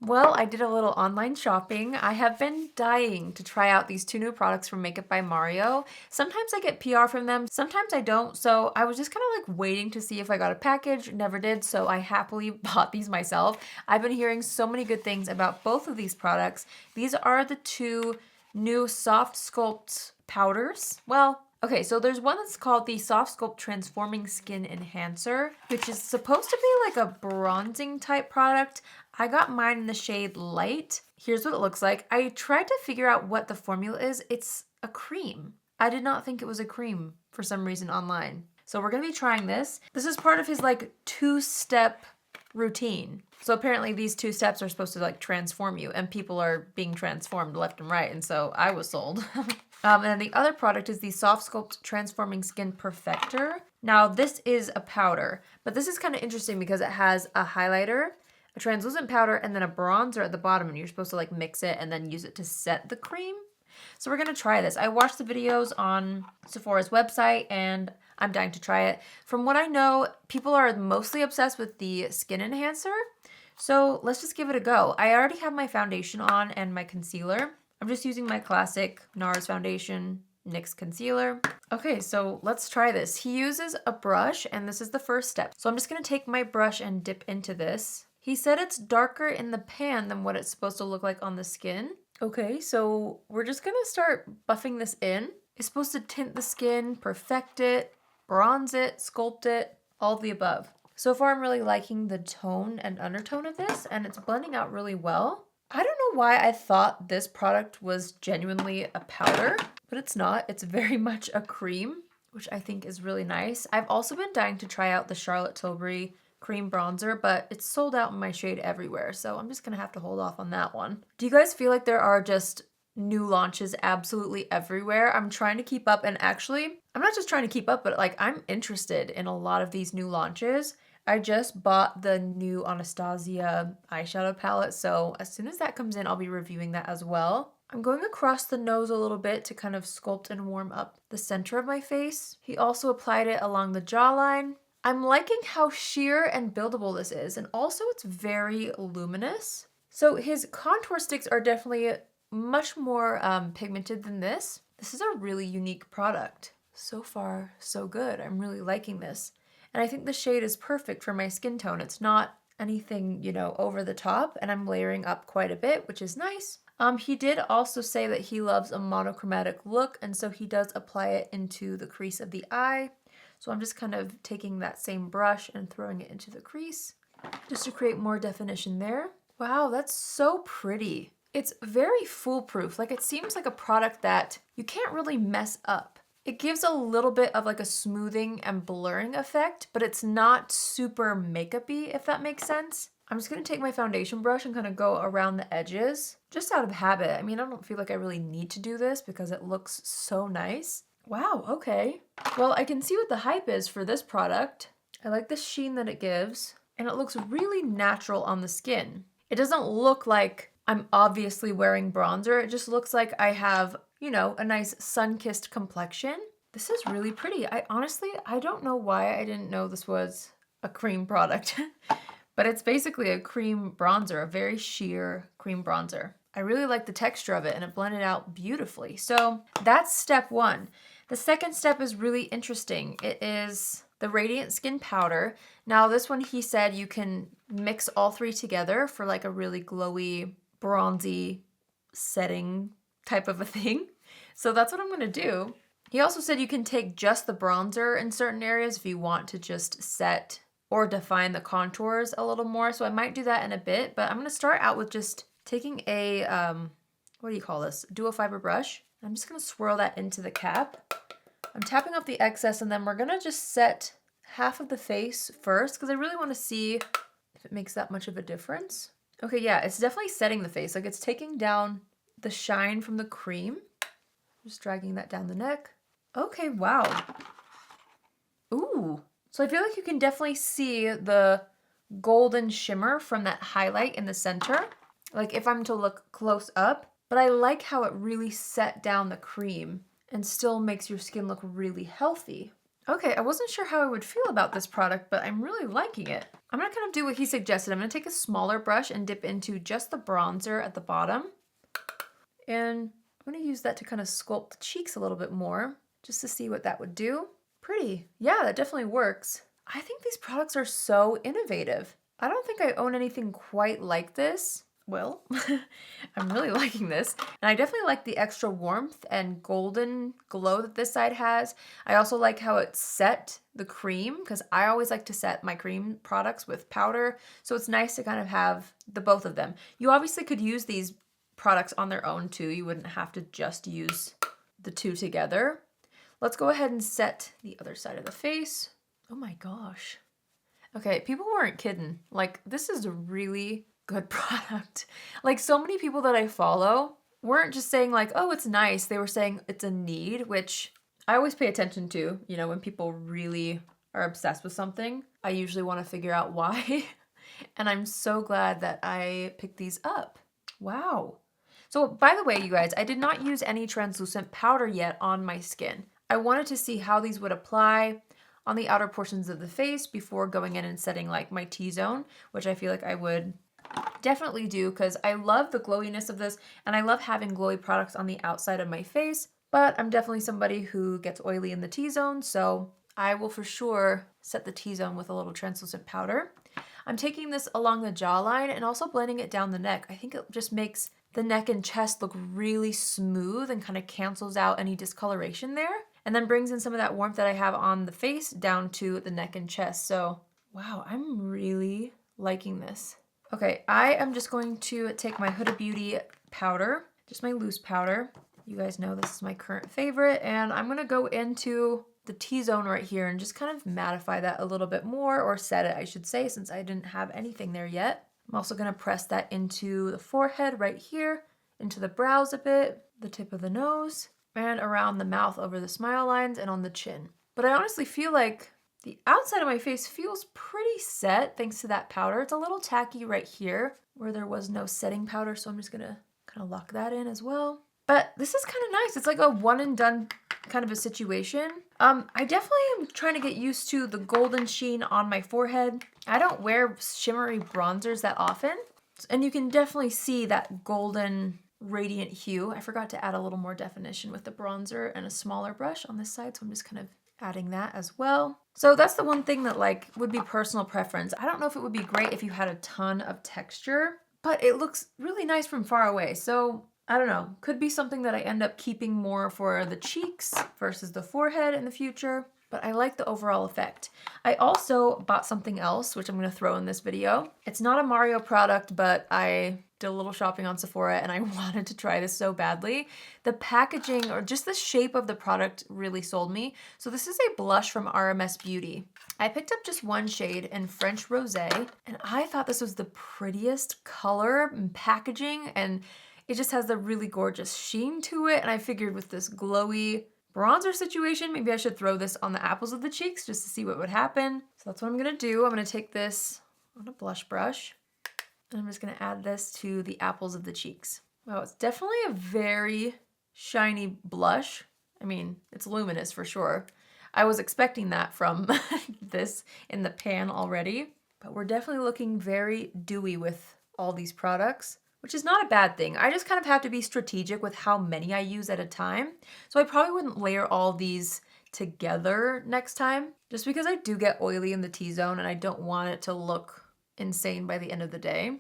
Well, I did a little online shopping. I have been dying to try out these two new products from Makeup by Mario. Sometimes I get PR from them, sometimes I don't, so I was just kind of like waiting to see if I got a package, never did, so I happily bought these myself. I've been hearing so many good things about both of these products. These are the two new Soft Sculpt powders. Well, okay, so there's one that's called the Soft Sculpt Transforming Skin Enhancer, which is supposed to be like a bronzing type product. I got mine in the shade Light. Here's what it looks like. I tried to figure out what the formula is. It's a cream. I did not think it was a cream for some reason online. So we're gonna be trying this. This is part of his like 2-step routine. So apparently these 2 steps are supposed to like transform you, and people are being transformed left and right, and so I was sold. And then the other product is the Soft Sculpt Transforming Skin Perfector. Now this is a powder, but this is kind of interesting because it has a highlighter, a translucent powder, and then a bronzer at the bottom, and you're supposed to like mix it and then use it to set the cream. So we're gonna try this. I watched the videos on Sephora's website and I'm dying to try it. From what I know, people are mostly obsessed with the skin enhancer. So let's just give it a go. I already have my foundation on and my concealer. I'm just using my classic NARS foundation, NYX concealer. Okay, so let's try this. He uses a brush and this is the first step. So I'm just gonna take my brush and dip into this. He said it's darker in the pan than what it's supposed to look like on the skin. Okay, so we're just gonna start buffing this in. It's supposed to tint the skin, perfect it, bronze it, sculpt it, all of the above. So far I'm really liking the tone and undertone of this, and it's blending out really well. I don't know why I thought this product was genuinely a powder, but it's not. It's very much a cream, which I think is really nice. I've also been dying to try out the Charlotte Tilbury cream bronzer, but it's sold out in my shade everywhere, so I'm just gonna have to hold off on that one. Do you guys feel like there are just new launches absolutely everywhere? I'm trying to keep up, and actually, I'm not just trying to keep up, but like I'm interested in a lot of these new launches. I just bought the new Anastasia eyeshadow palette, so as soon as that comes in, I'll be reviewing that as well. I'm going across the nose a little bit to kind of sculpt and warm up the center of my face. He also applied it along the jawline. I'm liking how sheer and buildable this is, and also it's very luminous. So his contour sticks are definitely much more pigmented than this. This is a really unique product. So far, so good. I'm really liking this. And I think the shade is perfect for my skin tone. It's not anything, you know, over the top, and I'm layering up quite a bit, which is nice. He did also say that he loves a monochromatic look, and so he does apply it into the crease of the eye. So I'm just kind of taking that same brush and throwing it into the crease just to create more definition there. Wow, that's so pretty. It's very foolproof. Like, it seems like a product that you can't really mess up. It gives a little bit of like a smoothing and blurring effect, but it's not super makeup-y, if that makes sense. I'm just gonna take my foundation brush and kind of go around the edges, just out of habit. I mean, I don't feel like I really need to do this because it looks so nice. Wow, okay. Well, I can see what the hype is for this product. I like the sheen that it gives, and it looks really natural on the skin. It doesn't look like I'm obviously wearing bronzer. It just looks like I have, you know, a nice sun-kissed complexion. This is really pretty. I don't know why I didn't know this was a cream product, but it's basically a cream bronzer, a very sheer cream bronzer. I really like the texture of it, and it blended out beautifully. So that's step one. The second step is really interesting. It is the Radiant Skin Powder. Now this one, he said you can mix all 3 together for like a really glowy, bronzy setting type of a thing. So that's what I'm gonna do. He also said you can take just the bronzer in certain areas if you want to just set or define the contours a little more. So I might do that in a bit, but I'm gonna start out with just taking a, what do you call this? Dual fiber brush. I'm just gonna swirl that into the cap. I'm tapping off the excess, and then we're gonna just set half of the face first because I really wanna see if it makes that much of a difference. Okay, yeah, it's definitely setting the face. Like, it's taking down the shine from the cream. Just dragging that down the neck. Okay, wow. Ooh. So I feel like you can definitely see the golden shimmer from that highlight in the center. Like, if I'm to look close up, but I like how it really set down the cream and still makes your skin look really healthy. Okay, I wasn't sure how I would feel about this product, but I'm really liking it. I'm gonna kind of do what he suggested. I'm gonna take a smaller brush and dip into just the bronzer at the bottom. And I'm gonna use that to kind of sculpt the cheeks a little bit more, just to see what that would do. Pretty. Yeah, that definitely works. I think these products are so innovative. I don't think I own anything quite like this. Well, I'm really liking this. And I definitely like the extra warmth and golden glow that this side has. I also like how it set the cream, because I always like to set my cream products with powder. So it's nice to kind of have the both of them. You obviously could use these products on their own too. You wouldn't have to just use the two together. Let's go ahead and set the other side of the face. Oh my gosh. Okay, people weren't kidding. Like, this is a really good product. Like, so many people that I follow weren't just saying like, oh, it's nice. They were saying it's a need, which I always pay attention to. You know, when people really are obsessed with something, I usually want to figure out why. And I'm so glad that I picked these up. Wow. So by the way, you guys, I did not use any translucent powder yet on my skin. I wanted to see how these would apply on the outer portions of the face before going in and setting like my T-zone, which I feel like I would definitely do because I love the glowiness of this and I love having glowy products on the outside of my face, but I'm definitely somebody who gets oily in the T-zone, so I will for sure set the T-zone with a little translucent powder. I'm taking this along the jawline and also blending it down the neck. I think it just makes the neck and chest look really smooth and kind of cancels out any discoloration there. And then brings in some of that warmth that I have on the face down to the neck and chest. So, wow, I'm really liking this. Okay, I am just going to take my Huda Beauty powder, just my loose powder. You guys know this is my current favorite. And I'm gonna go into the T-zone right here and just kind of mattify that a little bit more, or set it, I should say, since I didn't have anything there yet. I'm also gonna press that into the forehead right here, into the brows a bit, the tip of the nose, and around the mouth over the smile lines and on the chin. But I honestly feel like the outside of my face feels pretty set thanks to that powder. It's a little tacky right here where there was no setting powder, so I'm just gonna kind of lock that in as well. But this is kind of nice. It's like a one and done kind of a situation. I definitely am trying to get used to the golden sheen on my forehead. I don't wear shimmery bronzers that often, and you can definitely see that golden radiant hue. I forgot to add a little more definition with the bronzer and a smaller brush on this side, so I'm just kind of adding that as well. So that's the one thing that like would be personal preference. I don't know if it would be great if you had a ton of texture, but it looks really nice from far away. So I don't know, could be something that I end up keeping more for the cheeks versus the forehead in the future, but I like the overall effect. I also bought something else, which I'm gonna throw in this video. It's not a Mario product, but I did a little shopping on Sephora and I wanted to try this so badly. The packaging or just the shape of the product really sold me. So this is a blush from RMS Beauty. I picked up just one shade in French Rosé, and I thought this was the prettiest color and packaging, and it just has the really gorgeous sheen to it. And I figured with this glowy bronzer situation, maybe I should throw this on the apples of the cheeks just to see what would happen. So that's what I'm gonna do. I'm gonna take this on a blush brush, and I'm just gonna add this to the apples of the cheeks. Wow, it's definitely a very shiny blush. I mean, it's luminous for sure. I was expecting that from this in the pan already, but we're definitely looking very dewy with all these products, which is not a bad thing. I just kind of have to be strategic with how many I use at a time. So I probably wouldn't layer all these together next time, just because I do get oily in the T-zone and I don't want it to look insane by the end of the day.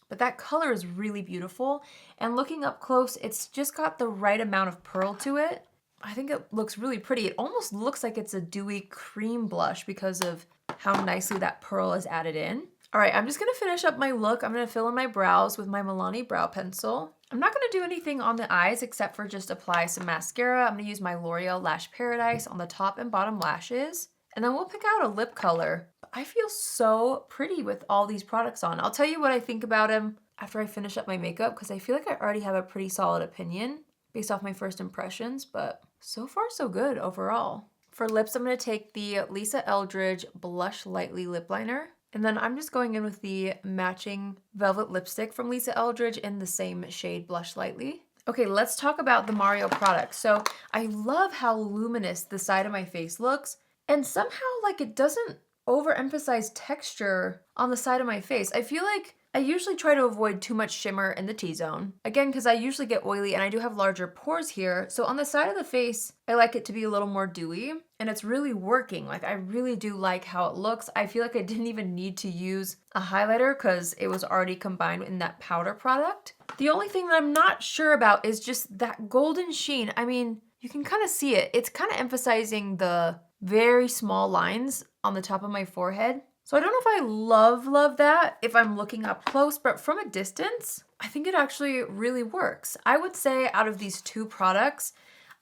But that color is really beautiful. And looking up close, it's just got the right amount of pearl to it. I think it looks really pretty. It almost looks like it's a dewy cream blush because of how nicely that pearl is added in. All right, I'm just gonna finish up my look. I'm gonna fill in my brows with my Milani brow pencil. I'm not gonna do anything on the eyes except for just apply some mascara. I'm gonna use my L'Oreal Lash Paradise on the top and bottom lashes. And then we'll pick out a lip color. I feel so pretty with all these products on. I'll tell you what I think about them after I finish up my makeup, because I feel like I already have a pretty solid opinion based off my first impressions, but so far so good overall. For lips, I'm gonna take the Lisa Eldridge Blush Lightly Lip Liner. And then I'm just going in with the matching velvet lipstick from Lisa Eldridge in the same shade, Blush Lightly. Okay, let's talk about the Mario product. So I love how luminous the side of my face looks, And somehow, like, it doesn't overemphasize texture on the side of my face. I feel like I usually try to avoid too much shimmer in the T-zone. Again, because I usually get oily and I do have larger pores here. So on the side of the face, I like it to be a little more dewy, and it's really working. Like, I really do like how it looks. I feel like I didn't even need to use a highlighter because it was already combined in that powder product. The only thing that I'm not sure about is just that golden sheen. I mean, you can kind of see it. It's kind of emphasizing the very small lines on the top of my forehead. So I don't know if I love that if I'm looking up close, but from a distance, I think it actually really works. I would say out of these two products,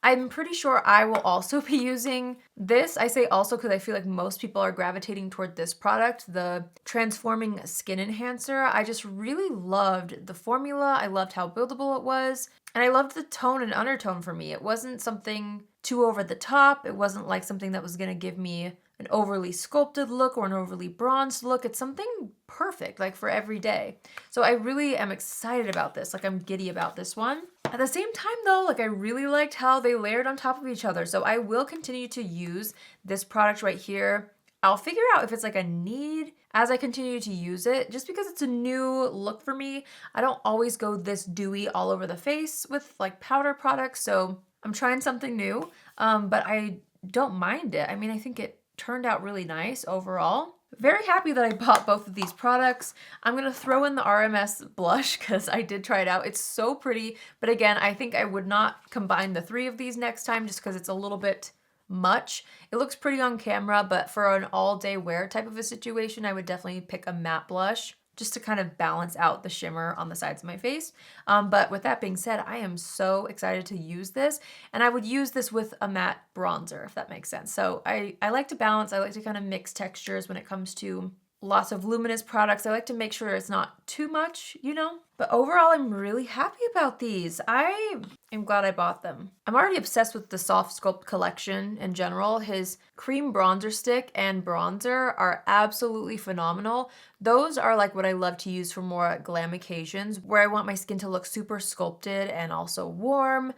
I'm pretty sure I will also be using this. I say also because I feel like most people are gravitating toward this product, the Transforming Skin Enhancer. I just really loved the formula. I loved how buildable it was. And I loved the tone and undertone for me. It wasn't something too over the top. It wasn't like something that was going to give me an overly sculpted look or an overly bronzed look. It's something perfect, like for every day. So I really am excited about this. Like, I'm giddy about this one. At the same time though, like, I really liked how they layered on top of each other. So I will continue to use this product right here. I'll figure out if it's like a need as I continue to use it, just because it's a new look for me. I don't always go this dewy all over the face with like powder products. So I'm trying something new, but I don't mind it. I mean, I think it turned out really nice overall. Very happy that I bought both of these products. I'm gonna throw in the RMS blush because I did try it out. It's so pretty, but again, I think I would not combine the three of these next time just because it's a little bit much. It looks pretty on camera, but for an all-day wear type of a situation, I would definitely pick a matte blush just to kind of balance out the shimmer on the sides of my face. But with that being said, I am so excited to use this, and I would use this with a matte bronzer, if that makes sense. So I like to balance, I like to kind of mix textures when it comes to lots of luminous products. I like to make sure it's not too much, you know? But overall, I'm really happy about these. I am glad I bought them. I'm already obsessed with the Soft Sculpt collection in general. His cream bronzer stick and bronzer are absolutely phenomenal. Those are like what I love to use for more glam occasions where I want my skin to look super sculpted and also warm.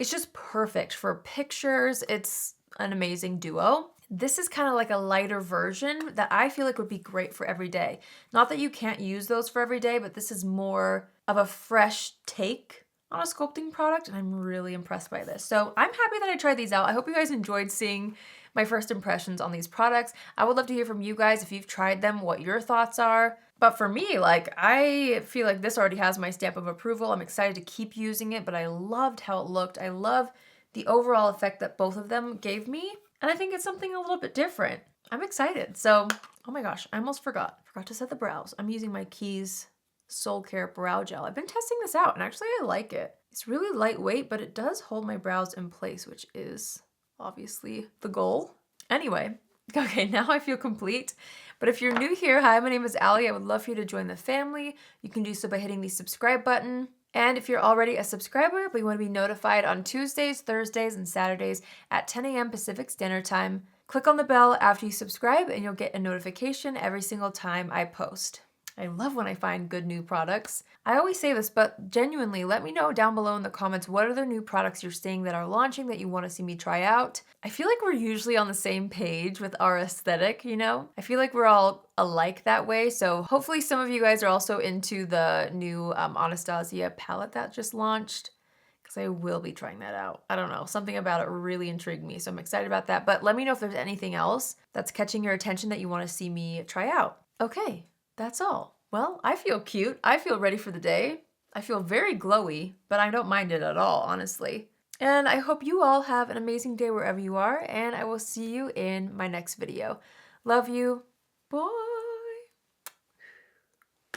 It's just perfect for pictures. It's an amazing duo. This is kind of like a lighter version that I feel like would be great for every day. Not that you can't use those for every day, but this is more of a fresh take on a sculpting product, and I'm really impressed by this. So I'm happy that I tried these out. I hope you guys enjoyed seeing my first impressions on these products. I would love to hear from you guys if you've tried them, what your thoughts are. But for me, like, I feel like this already has my stamp of approval. I'm excited to keep using it, but I loved how it looked. I love the overall effect that both of them gave me. And I think it's something a little bit different. I'm excited. So, oh my gosh, I almost forgot. Forgot to set the brows. I'm using my Keys Soul Care Brow Gel. I've been testing this out, and actually I like it. It's really lightweight, but it does hold my brows in place, which is obviously the goal. Anyway, okay, now I feel complete. But if you're new here, hi, my name is Allie. I would love for you to join the family. You can do so by hitting the subscribe button. And if you're already a subscriber, but you want to be notified on Tuesdays, Thursdays, and Saturdays at 10 a.m. Pacific Standard Time, click on the bell after you subscribe and you'll get a notification every single time I post. I love when I find good new products. I always say this, but genuinely, let me know down below in the comments what other new products you're seeing that are launching that you want to see me try out. I feel like we're usually on the same page with our aesthetic, you know? I feel like we're all alike that way, so hopefully some of you guys are also into the new Anastasia palette that just launched, because I will be trying that out. I don't know, something about it really intrigued me, so I'm excited about that. But let me know if there's anything else that's catching your attention that you want to see me try out. Okay. That's all. Well, I feel cute. I feel ready for the day. I feel very glowy, but I don't mind it at all, honestly. And I hope you all have an amazing day wherever you are, and I will see you in my next video. Love you. Bye.